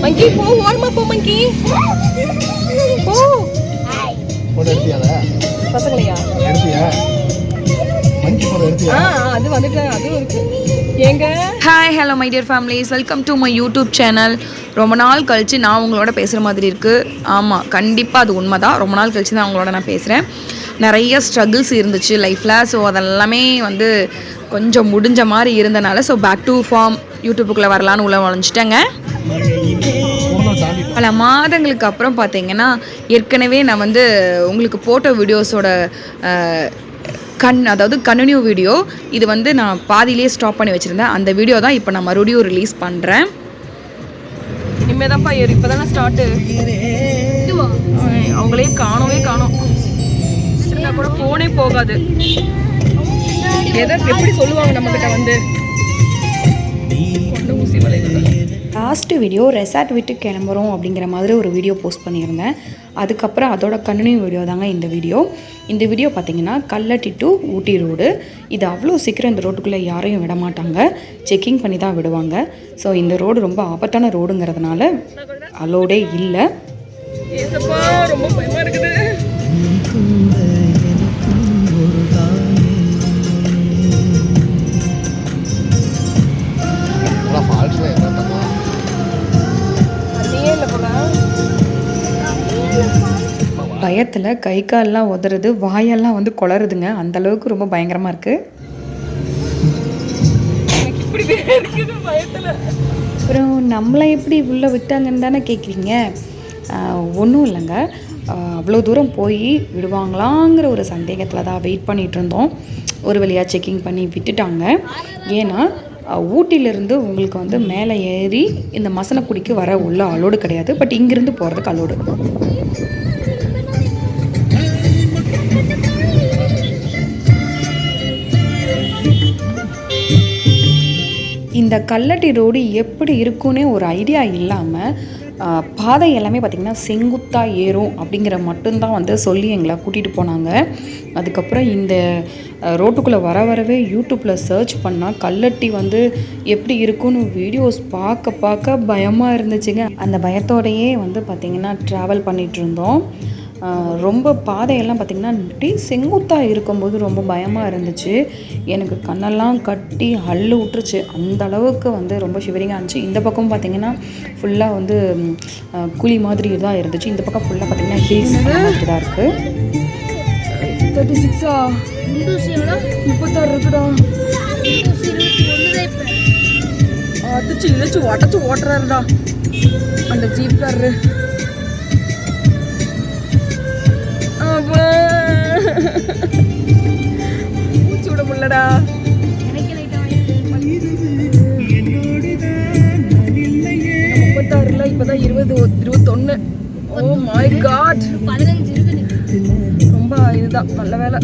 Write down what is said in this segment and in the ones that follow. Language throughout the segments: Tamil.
மங்கி போ, ஓரமா போ மங்கி. போ. போட்டோ எடுத்தியாடா? பசங்களையா? எடுத்தியா? மங்கி போட்டோ எடுத்தியா? அது வந்துட்டு அதுவும் இருக்கு. ஏங்க hi hello my dear families, welcome to my YouTube channel. ரொம்ப நாள் கழித்து நான் உங்களோட பேசுகிற மாதிரி இருக்குது. ஆமாம், கண்டிப்பாக அது உண்மை தான். ரொம்ப நாள் கழித்து தான் உங்களோட நான் பேசுகிறேன். நிறைய ஸ்ட்ரகிள்ஸ் இருந்துச்சு லைஃப்பில். ஸோ அதெல்லாமே வந்து கொஞ்சம் முடிஞ்ச மாதிரி இருந்தனால ஸோ பேக் டு ஃபார்ம் யூடியூப்புக்குள்ளே வரலான்னு உள்ள வளைஞ்சிட்டேங்க. பல மாதங்களுக்கு அப்புறம் பார்த்தீங்கன்னா ஏற்கனவே நான் வந்து உங்களுக்கு போட்ட வீடியோஸோட அதாவது கண்டினியூ வீடியோ இது வந்து நான் பாதியிலே ஸ்டாப் பண்ணி வச்சுருந்தேன். அந்த வீடியோ தான் இப்போ நான் மறுபடியும் ரிலீஸ் பண்ணுறேன். இனிமேல் தான்ப்பா இப்போ தானே ஸ்டார்ட்டு. அவங்களே காணோம். கூட ஃபோனே போகாது. எதை எப்படி சொல்லுவாங்க நம்மக்கிட்ட வந்து ஊசி வளைவு. லாஸ்ட்டு வீடியோ ரெசார்ட் விட்டு கிளம்புறோம் அப்படிங்கிற மாதிரி ஒரு வீடியோ போஸ்ட் பண்ணியிருந்தேன். அதுக்கப்புறம் அதோட கண்டினியூ வீடியோ தாங்க இந்த வீடியோ. இந்த வீடியோ பார்த்திங்கன்னா கல்லட்டி டு ஊட்டி ரோடு. இது அவ்வளோ சீக்கிரம் இந்த ரோட்டுக்குள்ளே யாரையும் விட மாட்டாங்க, செக்கிங் பண்ணி தான் விடுவாங்க. ஸோ இந்த ரோடு ரொம்ப ஆபத்தான ரோடுங்கிறதுனால அலோடே இல்லை. ரொம்ப பயமாக இருக்குது. பயத்தில் கை கால்லாம் உதறது, வாயெல்லாம் வந்து குளறுதுங்க. அந்தளவுக்கு ரொம்ப பயங்கரமாக இருக்குது. அப்புறம் நம்மளை எப்படி உள்ளே விட்டாங்கன்னு தானே கேட்குறீங்க. ஒன்றும் இல்லைங்க, அவ்வளோ தூரம் போய் விடுவாங்களாங்கிற ஒரு சந்தேகத்தில் தான் வெயிட் பண்ணிகிட்டு இருந்தோம். ஒரு வழியாக செக்கிங் பண்ணி விட்டுட்டாங்க. ஏன்னா ஊட்டியிலேருந்து உங்களுக்கு வந்து மேலே ஏறி இந்த மசனக்குடிக்கு வர உள்ள அலோடு கிடையாது. பட் இங்கேருந்து போகிறதுக்கு அலோடு. இந்த கல்லட்டி ரோடு எப்படி இருக்குன்னே ஒரு ஐடியா இல்லாமல் பாதை எல்லாமே பார்த்திங்கன்னா செங்குத்தாக ஏறும் அப்படிங்கிற மட்டும்தான் வந்து சொல்லி எங்களை கூட்டிகிட்டு போனாங்க. அதுக்கப்புறம் இந்த ரோட்டுக்குள்ளே வரவே யூடியூப்பில் சர்ச் பண்ணால் கல்லட்டி வந்து எப்படி இருக்குன்னு வீடியோஸ் பார்க்க பயமாக இருந்துச்சுங்க. அந்த பயத்தோடையே வந்து பார்த்திங்கன்னா ட்ராவல் பண்ணிகிட்டு இருந்தோம். ரொம்ப பாதையெல்லாம் பார்த்திங்கன்னா இப்படி செங்குத்தாக இருக்கும்போது ரொம்ப பயமாக இருந்துச்சு. எனக்கு கண்ணெல்லாம் கட்டி அள்ளு விட்டுருச்சு. அந்த அளவுக்கு வந்து ரொம்ப ஷிவரிங்காக இருந்துச்சு. இந்த பக்கம் பார்த்திங்கன்னா ஃபுல்லாக வந்து குழி மாதிரி தான் இருந்துச்சு. இந்த பக்கம் ஃபுல்லாக பார்த்திங்கன்னா ஹில்ஸ் மாதிரி தான் இருக்குது. 36 36 இருக்குடா. அடிச்சு இழைச்சு உடச்சு ஓட்டுறாருடா அந்த ஜீப்காரரு. மூச்சு விட முடியலடா. 36 இப்பதான் 21. ஓ மை காட், 15 இருக்குது. ரொம்ப இதுதான் நல்ல வேலை.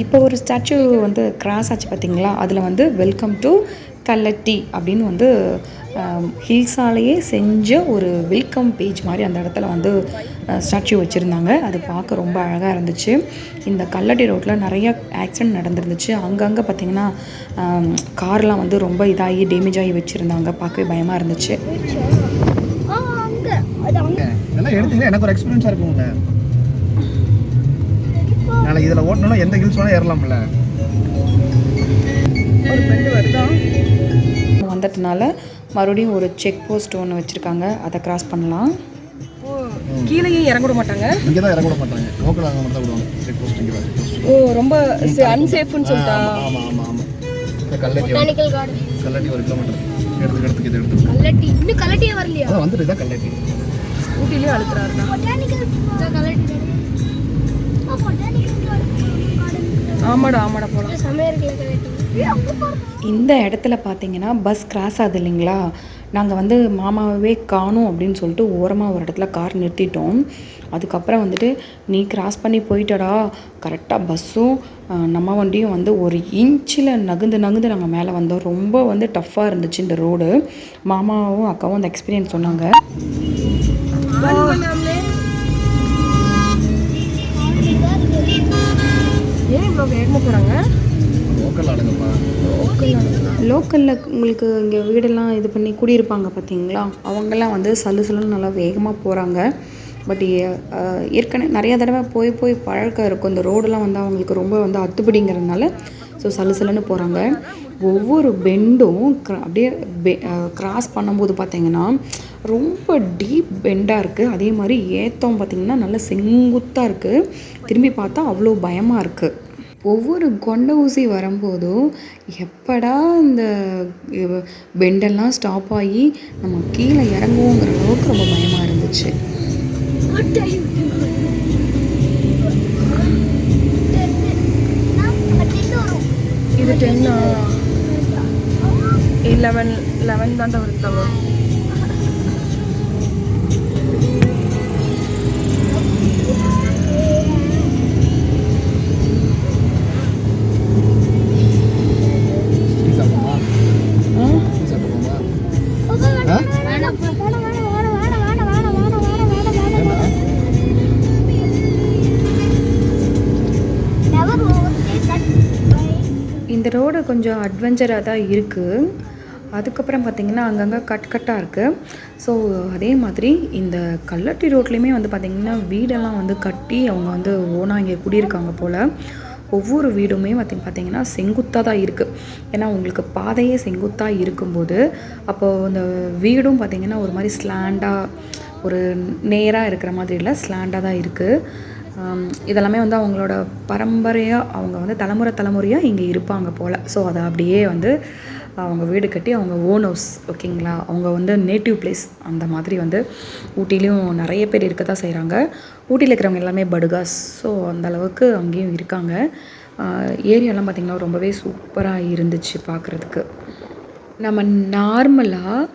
இப்போ ஒரு ஸ்டாச்சு வந்து கிராஸ் ஆச்சு பார்த்தீங்களா. அதில் வந்து வெல்கம் டு கல்லட்டி அப்படின்னு வந்து ஹில்ஸாலேயே செஞ்ச ஒரு வெல்கம் பேஜ் மாதிரி அந்த இடத்துல வந்து ஸ்டாச்சு வச்சுருந்தாங்க. அது பார்க்க ரொம்ப அழகாக இருந்துச்சு. இந்த கல்லட்டி ரோட்டில் நிறைய ஆக்சிடெண்ட் நடந்துருந்துச்சு. அங்கங்கே பார்த்திங்கன்னா கார்லாம் வந்து ரொம்ப இதாகி டேமேஜ் ஆகி வச்சுருந்தாங்க. பார்க்கவே பயமாக இருந்துச்சு. எனக்கு ஒரு எக்ஸ்பீரியன்ஸாக இருக்குங்க. நாளைக்கு இதில் ஓட்டணும்னா எந்த ஹில்ஸ் வேணால் ஏறலாம்ல. ஒரு ஃப்ரெண்டு வருதான் வந்ததுனால மறுபடியும் ஒரு செக் போஸ்ட் ஒன்று வச்சுருக்காங்க. அதை கிராஸ் பண்ணலாம். கீழேயே இறங்க விட மாட்டாங்க. இங்கே தான் இறங்க விட மாட்டாங்க. லோக்கல் அங்கே மட்டும் தான் விடுவாங்க. செக் போஸ்ட் இங்கே தான். ஓ ரொம்ப அன்சேஃப்னு சொல்லிட்டா. ஆமாம். கல்லட்டி 1 கிலோமீட்டர் எடுத்துக்கு இது எடுத்து கல்லட்டி இன்னும் கல்லட்டியே வரலையா? அதான் வந்துட்டு தான் கல்லட்டி. ஸ்கூட்டிலே அழுத்துறாருடா. ஆமாடா போலாம். இந்த இடத்துல பார்த்தீங்கன்னா பஸ் கிராஸ் ஆகுது இல்லைங்களா. நாங்கள் வந்து மாமாவே காணும் அப்படின்னு சொல்லிட்டு ஓரமாக ஒரு இடத்துல கார் நிறுத்திட்டோம். அதுக்கப்புறம் வந்துட்டு நீ கிராஸ் பண்ணி போயிட்டடா. கரெக்டாக பஸ்ஸும் நம்ம வண்டியும் வந்து ஒரு இன்ச்சில் நகுந்து நாங்கள் மேலே வந்தோம். ரொம்ப வந்து டஃப்பாக இருந்துச்சு இந்த ரோடு. மாமாவும் அக்காவும் அந்த எக்ஸ்பீரியன்ஸ் சொன்னாங்க. அவ்வளோ வேகமாக போகிறாங்க. லோக்கல் ஆளுங்கப்பா. லோக்கலில் உங்களுக்கு இங்கே வீடெல்லாம் இது பண்ணி குடியிருப்பாங்க பார்த்தீங்களா, அவங்கெல்லாம் வந்து சல்லுன்னு நல்லா வேகமாக போகிறாங்க. பட் ஏற்கனவே நிறையா தடவை போய் பழக்கம் இருக்கும். இந்த ரோடெல்லாம் வந்து அவங்களுக்கு ரொம்ப வந்து அத்துப்படிங்கிறதுனால ஸோ சல்லுன்னு போகிறாங்க. ஒவ்வொரு பெண்டும் அப்படியே கிராஸ் பண்ணும்போது பார்த்திங்கன்னா ரொம்ப டீப் பெண்டாக இருக்குது. அதே மாதிரி ஏத்தம் பார்த்திங்கன்னா நல்லா செங்குத்தாக இருக்குது. திரும்பி பார்த்தா அவ்வளோ பயமாக இருக்குது. ஒவ்வொரு கொண்ட ஊசி வரும்போதும் எப்படா இந்த பெண்டெல்லாம் ஸ்டாப் ஆகி நம்ம கீழே இறங்குவோங்கிற அளவுக்கு ரொம்ப பயமாக இருந்துச்சு. இது 10 11 தான் வருத்தாங்க. இந்த ரோடு கொஞ்சம் அட்வென்ச்சராக தான் இருக்குது. அதுக்கப்புறம் பார்த்திங்கன்னா அங்கங்கே கட்டாக இருக்குது. ஸோ அதே மாதிரி இந்த கல்லட்டி ரோட்லேயுமே வந்து பார்த்திங்கன்னா வீடெல்லாம் வந்து கட்டி அவங்க வந்து ஓனாக இங்கே குடியிருக்காங்க போல். ஒவ்வொரு வீடுமே பார்த்திங்கன்னா செங்குத்தாக தான் இருக்குது. ஏன்னா உங்களுக்கு பாதையே செங்குத்தாக இருக்கும்போது அப்போது அந்த வீடும் பார்த்திங்கன்னா ஒரு மாதிரி ஸ்லாண்டாக, ஒரு நேராக இருக்கிற மாதிரி இல்லை, ஸ்லாண்டாக தான் இருக்குது. இதெல்லாமே வந்து அவங்களோட பரம்பரையாக அவங்க வந்து தலைமுறையாக இங்கே இருப்பாங்க போல். ஸோ அதை அப்படியே வந்து அவங்க வீடு கட்டி அவங்க ஓன் ஹவுஸ், ஓகேங்களா, அவங்க வந்து நேட்டிவ் பிளேஸ் அந்த மாதிரி வந்து ஊட்டிலையும் நிறைய பேர் இருக்க தான் செய்கிறாங்க. ஊட்டியில் இருக்கிறவங்க எல்லாமே படுகாஸ். ஸோ அந்தளவுக்கு அங்கேயும் இருக்காங்க. ஏரியாலாம் பார்த்திங்கன்னா ரொம்பவே சூப்பராக இருந்துச்சு பார்க்குறதுக்கு. நம்ம நார்மலாக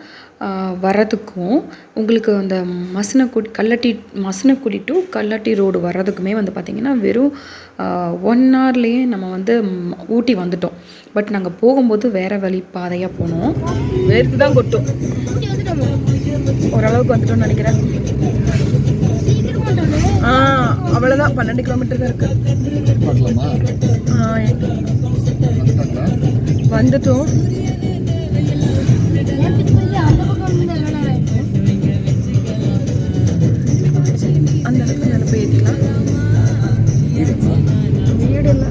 வரதுக்கும் உங்களுக்கு அந்த மசனக்குடி டு கல்லட்டி ரோடு வர்றதுக்குமே வந்து பார்த்திங்கன்னா வெறும் 1 ஹவர்லேயே நம்ம வந்து ஊட்டி வந்துட்டோம். பட் நாங்கள் போகும்போது வேறு வழி பாதையாக போனோம். வேர்த்து தான் கொட்டும். ஓரளவுக்கு வந்துட்டோம்னு நினைக்கிறேன். அவ்வளோதான், 12 கிலோமீட்டர் தான் இருக்கு. வந்துட்டோம். அந்த இடத்துல போய் ஏற்றிக்கலாம். வீடு இல்லை.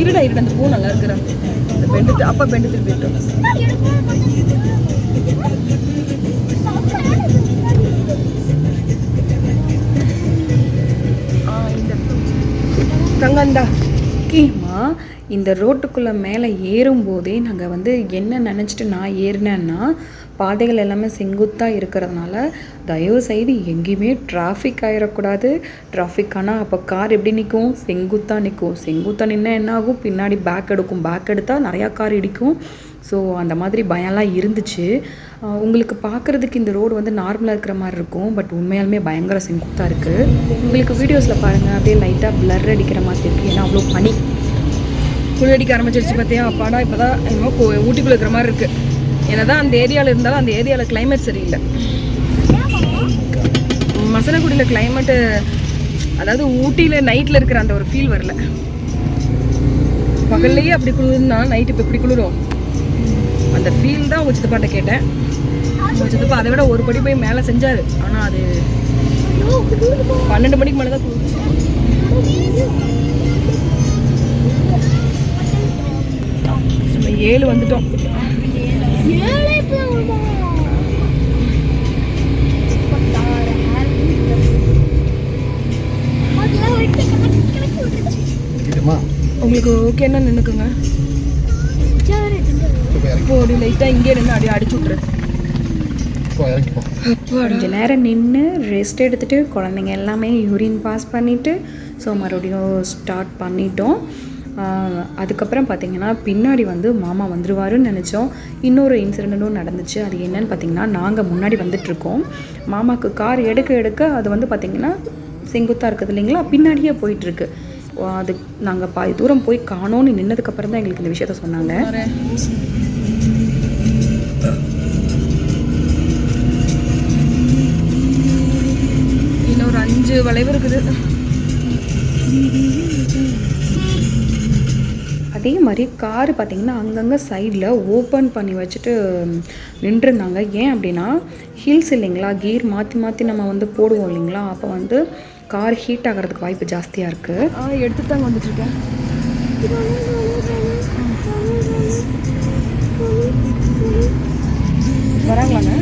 இருடா அந்த பூ நல்லா இருக்கிற அந்த பெண்டு அப்பா பெண்டு திருப்பிட்டோம். கங்கந்தா முக்கியமாக இந்த ரோட்டுக்குள்ளே மேலே ஏறும்போதே நாங்கள் வந்து என்ன நினச்சிட்டு நான் ஏறினேன்னா, பாதைகள் எல்லாமே செங்குத்தாக இருக்கிறதுனால தயவு செய்து எங்கேயுமே டிராஃபிக் ஆகிடக்கூடாது. டிராஃபிக் ஆனால் அப்போ கார் எப்படி நிற்கும்? செங்குத்தாக நிற்கும். செங்குத்தாக நின்னா என்ன ஆகும்? பின்னாடி பேக் எடுத்தால் நிறையா கார் இடிக்கும். ஸோ அந்த மாதிரி பயம்லாம் இருந்துச்சு. உங்களுக்கு பார்க்குறதுக்கு இந்த ரோடு வந்து நார்மலாக இருக்கிற மாதிரி இருக்கும். பட் உண்மையாலுமே பயங்கர செங்குத்தாக இருக்குது. உங்களுக்கு வீடியோஸில் பாருங்கள், அப்படியே லைட்டாக பிளர் அடிக்கிற மாதிரி இருக்குது. ஏன்னா அவ்வளோ பனி குளிரடிக்க ஆரம்பிச்சிருச்சு பார்த்தியா. அப்பாடா இப்போ தான் என்னமோ ஊட்டிக்குள்ளே இருக்கிற மாதிரி இருக்குது. ஏன்னா தான் அந்த ஏரியாவில் இருந்தாலும் அந்த ஏரியாவில் கிளைமேட் சரியில்லை. மசனக்குடியில் கிளைமேட்டு, அதாவது ஊட்டியில் நைட்டில் இருக்கிற அந்த ஒரு ஃபீல் வரல. பகல்லையே அப்படி குளிர்னா நைட்டு இப்போ எப்படி குளிரும் அந்த ஃபீல் தான் உங்கள் சித்தப்பாட்ட கேட்டேன். உங்கள் சித்தப்பா அதை விட ஒரு படி போய் மேலே செஞ்சார். ஆனால் அது 12 மணிக்கு மேலே தான் குளிர்ச்சு. நம்ம 7 வந்துட்டோம். உங்களுக்கு ஓகேன்னா நின்றுக்குங்க. போடி லைட்டாக இங்கே நின்று அப்படியே அடிச்சு விட்ரு. கொஞ்சம் நேரம் நின்று ரெஸ்ட் எடுத்துகிட்டு குழந்தைங்க எல்லாமே யூரின் பாஸ் பண்ணிவிட்டு ஸோ மறுபடியும் ஸ்டார்ட் பண்ணிட்டோம். அதுக்கப்புறம் பார்த்திங்கன்னா பின்னாடி வந்து மாமா வந்துடுவாருன்னு நினச்சோம். இன்னொரு இன்சிடெண்ட்டும் நடந்துச்சு. அது என்னன்னு பார்த்திங்கன்னா, நாங்கள் முன்னாடி வந்துட்டுருக்கோம். மாமாவுக்கு கார் எடுக்க அது வந்து பார்த்திங்கன்னா செங்குத்தாக இருக்குது இல்லைங்களா, பின்னாடியே போயிட்டுருக்கு. அது நாங்கள் பாதி தூரம் போய் காணோன்னு நின்னதுக்கப்புறம் தான் எங்களுக்கு இந்த விஷயத்த சொன்னாங்க. வளைவு இருக்குது. அதே மாதிரி காரு பார்த்திங்கன்னா அங்கங்கே சைடில் ஓப்பன் பண்ணி வச்சுட்டு நின்றுருந்தாங்க. ஏன் அப்படின்னா ஹில்ஸ் இல்லைங்களா, கீர் மாற்றி மாற்றி நம்ம வந்து போடுவோம் இல்லைங்களா, அப்போ வந்து கார் ஹீட் ஆகிறதுக்கு வாய்ப்பு ஜாஸ்தியாக இருக்குது. எடுத்து தாங்க வந்துட்டுருக்கேன். வராங்களாங்க?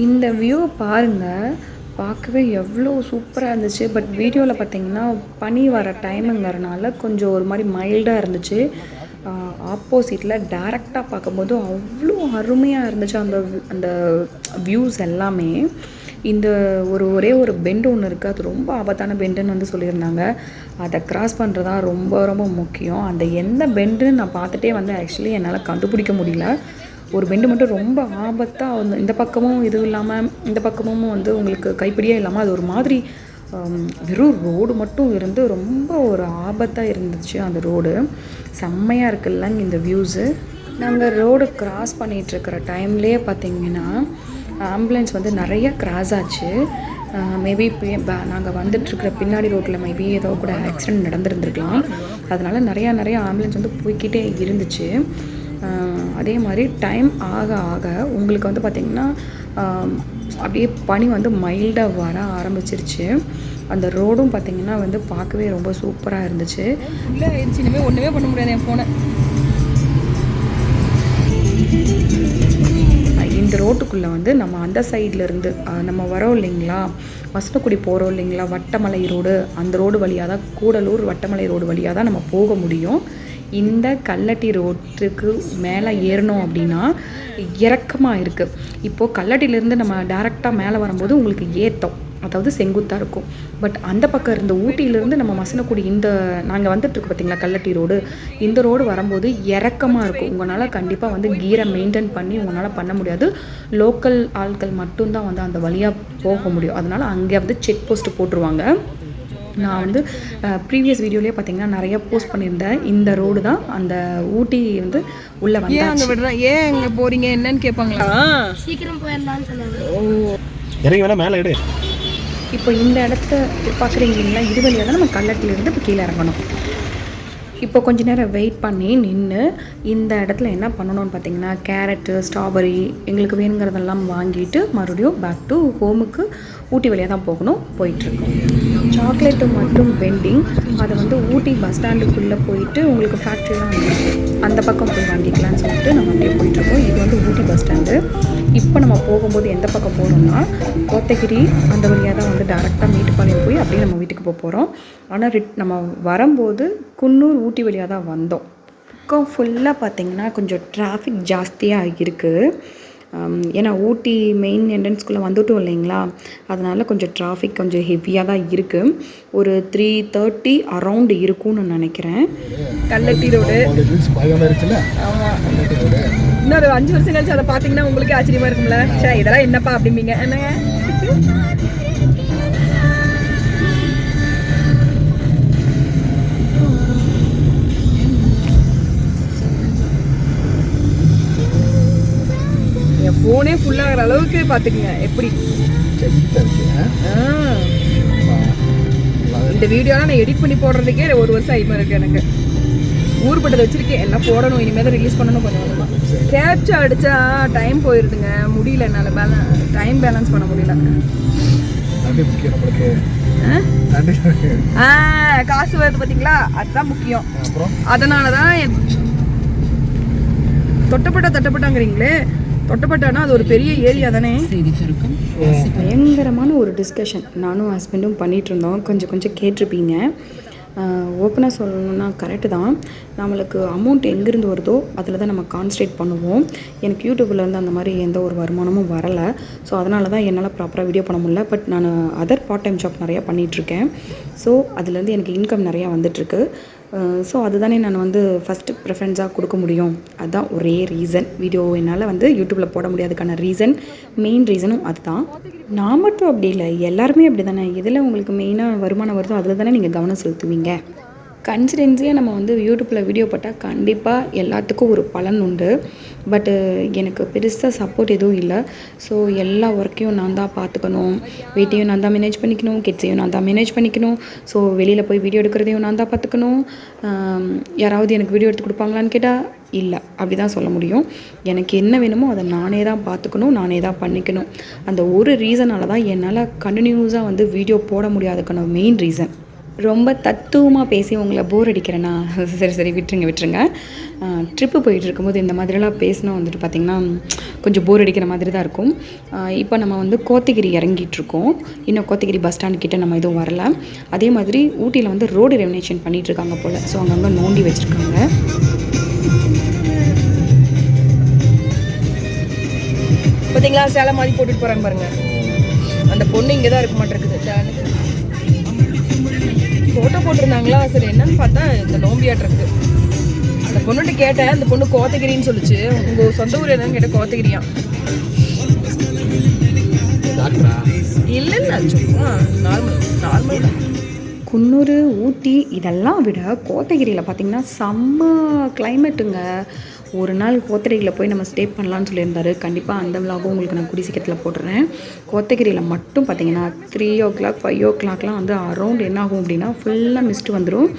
இந்த வியூவை பாருங்கள், பார்க்கவே எவ்வளோ சூப்பராக இருந்துச்சு. பட் வீடியோவில் பார்த்தீங்கன்னா பனி வர டைமுங்கிறனால கொஞ்சம் ஒரு மாதிரி மைல்டாக இருந்துச்சு. ஆப்போசிட்டில் டேரெக்டாக பார்க்கும்போது அவ்வளோ அருமையாக இருந்துச்சு அந்த அந்த வியூஸ் எல்லாமே. இந்த ஒரே ஒரு பெண்டு ஒன்று இருக்குது, அது ரொம்ப ஆபத்தான பெண்டுன்னு வந்து சொல்லியிருந்தாங்க. அதை க்ராஸ் பண்ணுறதா ரொம்ப ரொம்ப முக்கியம். அந்த எந்த பெண்டுன்னு நான் பார்த்துட்டே வந்து ஆக்சுவலி என்னால் கண்டுபிடிக்க முடியல. ஒரு பெண்டு மட்டும் ரொம்ப ஆபத்தாக வந்து இந்த பக்கமும் இதுவும் இல்லாமல் இந்த பக்கமும் வந்து உங்களுக்கு கைப்பிடியே இல்லாமல் அது ஒரு மாதிரி வெறும் ரோடு மட்டும் இருந்து ரொம்ப ஒரு ஆபத்தாக இருந்துச்சு. அந்த ரோடு செம்மையாக இருக்குல்லங்க இந்த வியூஸு. நாங்கள் ரோடு க்ராஸ் பண்ணிகிட்ருக்கிற டைம்லேயே பார்த்திங்கன்னா ஆம்புலன்ஸ் வந்து நிறைய கிராஸ் ஆச்சு. மேபி நாங்கள் வந்துட்டுருக்கிற பின்னாடி ரோட்டில் மேபி ஏதோ கூட ஆக்சிடெண்ட் நடந்துருந்துருக்கலாம். அதனால் நிறையா ஆம்புலன்ஸ் வந்து போய்கிட்டே இருந்துச்சு. அதே மாதிரி டைம் ஆக ஆக உங்களுக்கு வந்து பார்த்திங்கன்னா அப்படியே பனி வந்து மைல்டாக வர ஆரம்பிச்சிருச்சு. அந்த ரோடும் பார்த்திங்கன்னா வந்து பார்க்கவே ரொம்ப சூப்பராக இருந்துச்சு. இல்லை ஆயிடுச்சு, இனிமேல் ஒன்றுமே பண்ண முடியாது என் ஃபோனை. இந்த ரோட்டுக்குள்ளே வந்து நம்ம அந்த சைட்லேருந்து நம்ம வரோம் இல்லைங்களா, மசனக்குடி போகிறோம் இல்லைங்களா, வட்டமலை ரோடு, அந்த ரோடு வழியாக தான், கூடலூர் வட்டமலை ரோடு வழியாக தான் நம்ம போக முடியும். இந்த கல்லட்டி ரோட்டுக்கு மேலே ஏறணும் அப்படின்னா இறக்கமாக இருக்குது. இப்போது கல்லட்டிலேருந்து நம்ம டேரெக்டாக மேலே வரும்போது உங்களுக்கு ஏற்றம், அதாவது செங்குத்தாக இருக்கும். பட் அந்த பக்கம் இருந்த ஊட்டியிலேருந்து நம்ம மசனக்குடி இந்த நாங்கள் வந்துட்டுருக்கு பார்த்திங்களா கல்லட்டி ரோடு, இந்த ரோடு வரும்போது இறக்கமாக இருக்கும். உங்களால் கண்டிப்பாக வந்து கீரை மெயின்டைன் பண்ணி உங்களால் பண்ண முடியாது. லோக்கல் ஆட்கள் மட்டும்தான் வந்து அந்த வழியாக போக முடியும். அதனால் அங்கே வந்து செக் போஸ்ட்டு போட்டுருவாங்க. நான் வந்து ப்ரீவியஸ் வீடியோலேயே பார்த்தீங்கன்னா நிறைய போஸ்ட் பண்ணியிருந்தேன். இந்த ரோடு தான் அந்த ஊட்டி வந்து உள்ளே வந்து. ஏன் அங்கே விடுறேன், ஏன் அங்கே போகிறீங்க என்னன்னு கேட்பாங்களா? சீக்கிரம் போயிடலான்னு சொன்னாங்க. ஓ, இறங்கி வேணா மேலே எடு. இப்போ இந்த இடத்த பார்க்குறீங்க இல்லைங்களா, இது வழியாக தான் நம்ம கல்லட்டிலேருந்து இப்போ கீழே இறங்கணும். இப்போ கொஞ்ச நேரம் வெயிட் பண்ணி நின்று இந்த இடத்துல என்ன பண்ணணும்னு பார்த்தீங்கன்னா கேரட்டு, ஸ்ட்ராபெரி எங்களுக்கு வேணுங்கிறதெல்லாம் வாங்கிட்டு மறுபடியும் பேக் டு ஹோமுக்கு ஊட்டி வழியாக தான் போயிட்டுருக்கோம். சாக்லேட்டு மட்டும் பெண்டிங், அதை வந்து ஊட்டி பஸ் ஸ்டாண்டுக்குள்ளே போயிட்டு உங்களுக்கு ஃபேக்ட்ரிலாம் வந்துருக்கு, அந்த பக்கம் போய் வாங்கிக்கலான்னு சொல்லிட்டு நம்ம அப்படியே போயிட்டுருக்கோம். இது வந்து ஊட்டி பஸ் ஸ்டாண்டு. இப்போ நம்ம போகும்போது எந்த பக்கம் போகணும்னா கோத்தகிரி அந்த வழியாக தான் வந்து டேரெக்டாக மேட்டுப்பாளையம் போய் அப்படியே நம்ம வீட்டுக்கு போகிறோம். ஆனால் நம்ம வரும்போது குன்னூர் ஊட்டி வழியாக தான் வந்தோம். பக்கம் ஃபுல்லாக பார்த்திங்கன்னா கொஞ்சம் டிராஃபிக் ஜாஸ்தியாக இருக்குது. ஏன்னா ஊட்டி மெயின் என்ட்ரன்ஸ்குள்ளே வந்துட்டோம் இல்லைங்களா, அதனால் கொஞ்சம் டிராஃபிக் கொஞ்சம் ஹெவியாக தான் இருக்குது. ஒரு 3:30 அரவுண்டு இருக்கும்னு நினைக்கிறேன். கல்லட்டி ரோடு. ஆமாம், இன்னொரு 5 வருஷம் கழிச்சு அதை பார்த்தீங்கன்னா உங்களுக்கு ஆச்சரியமாக இருக்கும்ல, சே இதெல்லாம் என்னப்பா அப்படிம்பீங்க என்னங்க. என் ஃபோனே ஃபுல்லாகிற அளவுக்கு பார்த்துக்குங்க எப்படி. இந்த வீடியோலாம் நான் எடிட் பண்ணி போடுறதுக்கே 1 வருஷம் ஆகிமா இருக்குது எனக்கு. ஊர்பட்டதை வச்சுருக்கேன், எல்லாம் போடணும், இனிமேல் தான் ரிலீஸ் பண்ணணும். கொஞ்சம் கேப்சர் அடித்தா டைம் போயிடுதுங்க, முடியல என்னால் டைம் பேலன்ஸ் பண்ண முடியல. காசு வருது பார்த்தீங்களா, அதுதான் முக்கியம். அதனால தான் தொட்டப்பட்டாங்கிறீங்களே, தொட்டப்பட்டானா அது ஒரு பெரிய ஏரியா தானே. பயங்கரமான ஒரு டிஸ்கஷன் நானும் ஹஸ்பண்டும் பண்ணிகிட்டு இருந்தோம். கொஞ்சம் கேட்டிருப்பீங்க. ஓப்பனாக சொல்லணுன்னா கரெக்டு தான். நம்மளுக்கு அமௌண்ட் எங்கேருந்து வருதோ அதில் தான் நம்ம கான்சன்ட்ரேட் பண்ணுவோம். எனக்கு யூடியூப்லேருந்து அந்த மாதிரி எந்த ஒரு வருமானமும் வரலை. ஸோ அதனால தான் என்னால் ப்ராப்பராக வீடியோ பண்ண முடியல. பட் நான் அதர் பார்ட் டைம் ஜாப் நிறையா பண்ணிகிட்ருக்கேன். ஸோ அதுலேருந்து எனக்கு இன்கம் நிறையா வந்துட்டுருக்கு. ஸோ அதுதானே நான் வந்து ஃபஸ்ட்டு ப்ரிஃபரன்ஸாக கொடுக்க முடியும். அதுதான் ஒரே ரீசன் வீடியோ என்னால் வந்து யூடியூப்பில் போட முடியாதுக்கான ரீசன், மெயின் ரீசனும் அதுதான். நான் மட்டும் அப்படி இல்லை, எல்லாருமே அப்படி தானே. எதில் உங்களுக்கு மெயினாக வருமானம் வருதோ அதில் தானே நீங்கள் கவனம் செலுத்துவீங்க. கன்சிடென்சியாக நம்ம வந்து யூடியூப்பில் வீடியோ போட்டால் கண்டிப்பாக எல்லாத்துக்கும் ஒரு பலன் உண்டு. பட்டு எனக்கு பெருசாக சப்போர்ட் எதுவும் இல்லை. ஸோ எல்லா ஒர்க்கையும் நான் தான் பார்த்துக்கணும், வீட்டையும் நான் தான் மேனேஜ் பண்ணிக்கணும், கிட்ஸையும் நான் தான் மேனேஜ் பண்ணிக்கணும். ஸோ வெளியில் போய் வீடியோ எடுக்கிறதையும் நான் தான் பார்த்துக்கணும். யாராவது எனக்கு வீடியோ எடுத்து கொடுப்பாங்களான்னு கேட்டால் இல்லை, அப்படி தான் சொல்ல முடியும். எனக்கு என்ன வேணுமோ அதை நானே தான் பார்த்துக்கணும், நானே தான் பண்ணிக்கணும். அந்த ஒரு ரீசனால் தான் என்னால் கண்டினியூஸாக வந்து வீடியோ போட முடியாதுக்கான மெயின் ரீசன். ரொம்ப தத்துவமாக பேசி உங்களை போர் அடிக்கிறேன்னா சரி விட்டுருங்க. ட்ரிப்பு போயிட்டு இருக்கும்போது இந்த மாதிரிலாம் பேசினா வந்துட்டு பார்த்திங்கன்னா கொஞ்சம் போர் அடிக்கிற மாதிரி தான் இருக்கும். இப்போ நம்ம வந்து கோத்தகிரி இறங்கிட்டுருக்கோம். இன்னும் கோத்தகிரி பஸ் ஸ்டாண்ட் கிட்டே நம்ம எதுவும் வரல. அதே மாதிரி ஊட்டியில் வந்து ரோடு ரெவனேஷன் பண்ணிகிட்ருக்காங்க போல். ஸோ அங்கங்கே நோண்டி வச்சுருக்காங்க. பார்த்தீங்களா சேலை மாதிரி போட்டுட்டு போகிறாங்க பாருங்கள். அந்த பொண்ணு இங்கே தான் இருக்க மாட்டேருக்குது. ஃபோட்டோ போட்டிருந்தாங்களா, சரி என்னன்னு பார்த்தா இந்த நோம்பியாட்டிருக்கு. அந்த பொண்ணுகிட்ட கேட்டேன், அந்த பொண்ணு கோத்தகிரின்னு சொல்லிச்சு. உங்கள் சொந்த ஊர் என்னன்னு கேட்டேன், கோத்தகிரியா. இல்லைன்னா சும்மா நார்மல் தான். குன்னூர், ஊட்டி இதெல்லாம் விட கோத்தகிரியில் பார்த்திங்கன்னா செம்ம கிளைமேட்டுங்க. ஒரு நாள் கோத்தகிரியில் போய் நம்ம ஸ்டே பண்ணலான்னு சொல்லியிருந்தாரு. கண்டிப்பாக அந்த விலாகும் உங்களுக்கு நான் கூடிய சீக்கிரத்தில் போட்டுறேன். கோத்தகிரியில் மட்டும் பார்த்திங்கன்னா 3 o'clock 5 o'clockலாம் வந்து அரௌண்ட் என்ன ஆகும் அப்படின்னா ஃபுல்லாக மிஸ்ட்டு வந்துடும்.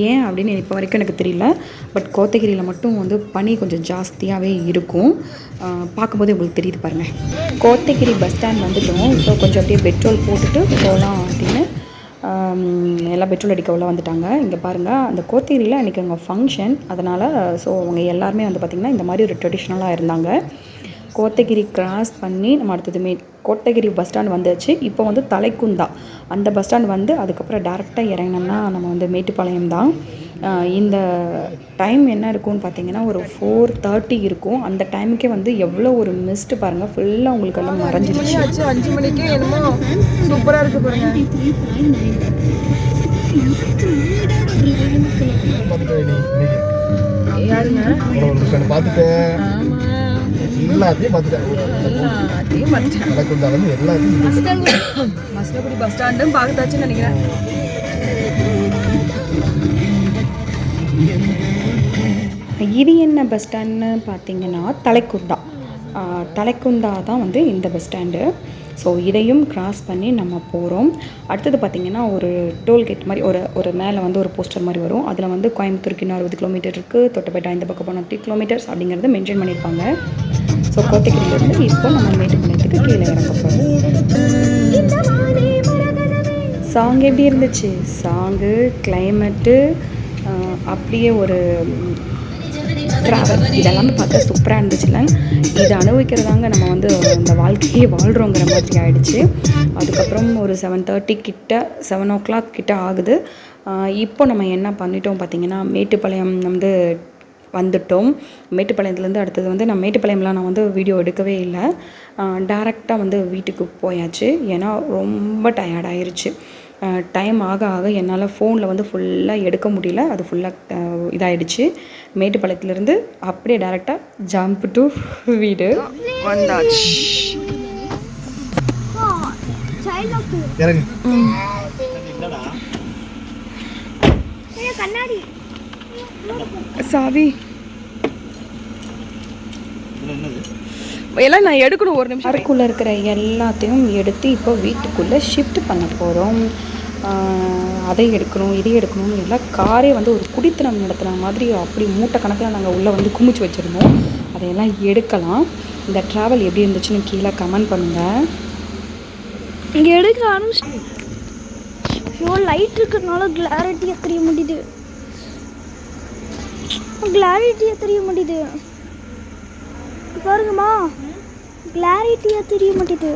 ஏன் அப்படின்னு இப்போ வரைக்கும் எனக்கு தெரியல. பட் கோத்தகிரியில் மட்டும் வந்து பனி கொஞ்சம் ஜாஸ்தியாகவே இருக்கும். பார்க்கும்போது உங்களுக்கு தெரியுது பாருங்கள். கோத்தகிரி பஸ் ஸ்டாண்ட் வந்துட்டோம். ஸோ கொஞ்சம் அப்படியே பெட்ரோல் போட்டுட்டு போகலாம் அப்படின்னு எல்லாம் பெட்ரோல் அடிக்க உள்ள வந்துட்டாங்க. இங்கே பாருங்கள், அந்த கோத்தகிரியில் அன்றைக்கி அங்கே ஃபங்க்ஷன். அதனால் ஸோ அவங்க எல்லாருமே வந்து பார்த்திங்கன்னா இந்த மாதிரி ஒரு ட்ரெடிஷ்னலாக இருந்தாங்க. கோத்தகிரி கிராஸ் பண்ணி நம்ம அடுத்ததுமே கோத்தகிரி பஸ் ஸ்டாண்ட் வந்தாச்சு. இப்போ வந்து தலைக்குந்தா அந்த பஸ் ஸ்டாண்ட் வந்து அதுக்கப்புறம் டேரெக்டாக இறங்கினோம்னா நம்ம வந்து மேட்டுப்பாளையம் தான். இந்த டைம் என்ன இருக்கும்னு பார்த்தீங்கன்னா ஒரு 4:30 இருக்கும். அந்த டைமுக்கே வந்து எவ்வளோ ஒரு மிஸ்ட்டு பாருங்கள், ஃபுல்லாக உங்களுக்கு எல்லாம் மறைஞ்சிருச்சு. 5 மணிக்கே என்னமோ சூப்பராக இருக்கு பாருங்க. யாருங்க பார்த்துட்டேன், எல்லாத்தையும் பார்த்துட்டேன். மஸ்லகுடி பஸ் ஸ்டாண்டும் பார்த்தாச்சுன்னு நினைக்கிறேன். இது என்ன பஸ் ஸ்டாண்டுன்னு பார்த்தீங்கன்னா தலைக்குந்தா தான் வந்து இந்த பஸ் ஸ்டாண்டு. ஸோ இதையும் கிராஸ் பண்ணி நம்ம போகிறோம். அடுத்தது பார்த்திங்கன்னா ஒரு டோல்கேட் மாதிரி ஒரு மேலே வந்து ஒரு போஸ்டர் மாதிரி வரும். அதில் வந்து கோயம்புத்தூருக்கு இன்னும் 60 கிலோமீட்டர் இருக்குது, தொட்டப்பேட்டா இந்த பக்கம் போனால் 3 கிலோமீட்டர்ஸ் அப்படிங்கிறத மென்ஷன் பண்ணியிருப்பாங்க. ஸோ கோத்தகிரியிலேருந்து இப்போ நம்ம மேட்டுப்பாளையத்துக்கு கீழே இறங்க போகிறோம். சாங் எப்படி இருந்துச்சு? சாங்கு, கிளைமேட்டு, அப்படியே ஒரு ட்ராவல் இதெல்லாமே பார்த்தா சூப்பராக இருந்துச்சுல்ல. இதை அனுபவிக்கிறதாங்க நம்ம வந்து இந்த வாழ்க்கையே வாழ்கிறோங்கிற மாதிரி ஆகிடுச்சு. அதுக்கப்புறம் ஒரு 7:30 கிட்ட 7 o'clock கிட்ட ஆகுது. இப்போ நம்ம என்ன பண்ணிட்டோம் பார்த்திங்கன்னா மேட்டுப்பாளையம் வந்து வந்துட்டோம். மேட்டுப்பாளையத்துலேருந்து அடுத்தது வந்து மேட்டுப்பாளையம்லாம் வந்து வீடியோ எடுக்கவே இல்லை. டேரெக்டாக வந்து வீட்டுக்கு போயாச்சு. ஏன்னா ரொம்ப டயர்டாயிருச்சு. டைம் ஆக ஆக என்னால் ஃபோனில் வந்து ஃபுல்லாக எடுக்க முடியல. அது ஃபுல்லாக இதாகிடுச்சு. மேட்டுப்பாளையத்துலேருந்து அப்படியே டேரெக்டாக ஜம்ப் டு வீடு வந்தாச்சு. சாவி எல்லாம் நான் எடுக்கணும். ஒரு நிமிஷம். அதுக்குள்ளே இருக்கிற எல்லாத்தையும் எடுத்து இப்போ வீட்டுக்குள்ளே ஷிஃப்ட் பண்ண போகிறோம். அதை எடுக்கணும், இதை எடுக்கணும்னு எல்லாம் காரே வந்து ஒரு குடித்தனம் நடத்துகிற மாதிரி அப்படி மூட்டை கணக்கில் நாங்கள் உள்ளே வந்து குமிச்சு வச்சுருந்தோம். அதையெல்லாம் எடுக்கலாம். இந்த ட்ராவல் எப்படி இருந்துச்சுன்னு கீழே கமெண்ட் பண்ணுங்கள். இங்கே எடுக்க ஆரம்பிச்சு லைட் இருக்கிறதுனால கிளாரிட்டியாக தெரிய முடியுது. பாருங்கம்மா, கிளாரிட்டியாக தெரிய மாட்டேது.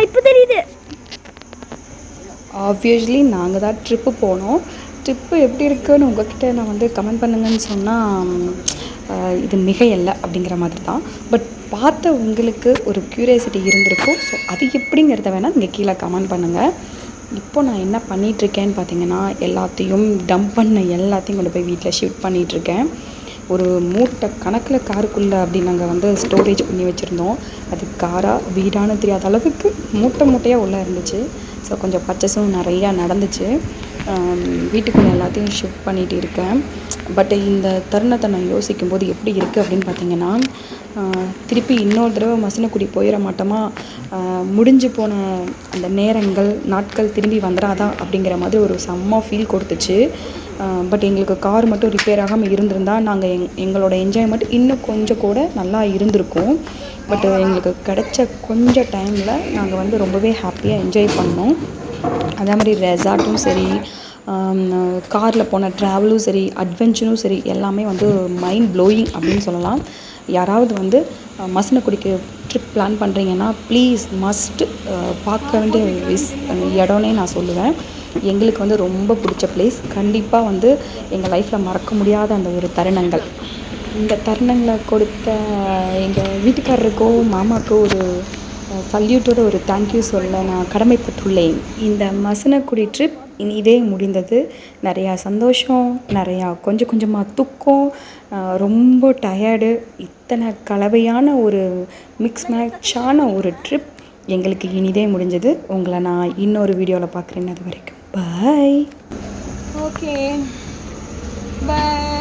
இப்போ தெரியுது. ஆப்வியஸ்லி நாங்கள் தான் ட்ரிப்பு போனோம். ட்ரிப்பு எப்படி இருக்குன்னு உங்கள்கிட்ட நான் வந்து கமெண்ட் பண்ணுங்கன்னு சொன்னால் இது மிகையல்ல அப்படிங்கிற மாதிரி தான். பட் பார்த்த உங்களுக்கு ஒரு க்யூரியாசிட்டி இருந்திருக்கும். ஸோ அது எப்படிங்கிறத வேணால் நீங்கள் கீழே கமெண்ட் பண்ணுங்கள். இப்போ நான் என்ன பண்ணிகிட்ருக்கேன்னு பார்த்தீங்கன்னா எல்லாத்தையும் டம்ப் பண்ண எல்லாத்தையும் கொண்டு போய் வீட்டில் ஷிஃப்ட் பண்ணிகிட்ருக்கேன். ஒரு மூட்டை கணக்கில் காருக்குள்ளே அப்படி நாங்கள் வந்து ஸ்டோரேஜ் பண்ணி வச்சுருந்தோம். அது காரா வீடானு தெரியாத அளவுக்கு மூட்டையாக உள்ளே இருந்துச்சு. ஸோ கொஞ்சம் பர்ச்சேஸும் நிறையா நடந்துச்சு. வீட்டுக்குள்ளே எல்லாத்தையும் ஷிஃப்ட் பண்ணிகிட்டு இருக்கேன். பட் இந்த தருணத்தை நான் யோசிக்கும்போது எப்படி இருக்குது அப்படின்னு பார்த்தீங்கன்னா, திருப்பி இன்னொரு தடவை மசனக்குடி போயிட மாட்டோமா, முடிஞ்சு போன அந்த நேரங்கள் நாட்கள் திரும்பி வந்துடாதா அப்படிங்கிற மாதிரி ஒரு செம்ம ஃபீல் கொடுத்துச்சு. பட் எங்களுக்கு கார் மட்டும் ரிப்பேர் ஆகாமல் இருந்திருந்தால் நாங்கள் எங்களோட என்ஜாய்மெண்ட் இன்னும் கொஞ்சம் கூட நல்லா இருந்திருக்கும். பட் எங்களுக்கு கிடைச்ச கொஞ்சம் டைமில் நாங்கள் வந்து ரொம்பவே ஹாப்பியாக என்ஜாய் பண்ணோம். அதே மாதிரி ரெசார்ட்டும் சரி, காரில் போன ட்ராவலும் சரி, அட்வென்ச்சரும் சரி, எல்லாமே வந்து மைண்ட் ப்ளோயிங் அப்படின்னு சொல்லலாம். யாராவது வந்து மசனக்குடிக்கு ட்ரிப் பிளான் பண்ணுறீங்கன்னா ப்ளீஸ் மஸ்ட் பார்க்க வேண்டிய இடம்னே நான் சொல்லுவேன். எங்களுக்கு வந்து ரொம்ப பிடிச்ச பிளேஸ். கண்டிப்பாக வந்து எங்கள் லைஃப்பில் மறக்க முடியாத அந்த ஒரு தருணங்கள். இந்த தருணங்களை கொடுத்த எங்கள் வீட்டுக்காரருக்கோ மாமாக்கோ ஒரு சல்யூட்டோட ஒரு தேங்க்யூ சொல்ல நான் கடமைப்பட்டுள்ளேன். இந்த மசனக்குடி ட்ரிப் இதே முடிந்தது. நிறையா சந்தோஷம், நிறையா கொஞ்சம் கொஞ்சமாக துக்கம், ரொம்ப டயர்டு, இத்தனை கலவையான ஒரு மிக்ஸ் மேட்சான ஒரு ட்ரிப் எங்களுக்கு இனிதே முடிஞ்சது. உங்களை நான் இன்னொரு வீடியோவில் பார்க்குறேன். அது வரைக்கும் பாய். Okay bye.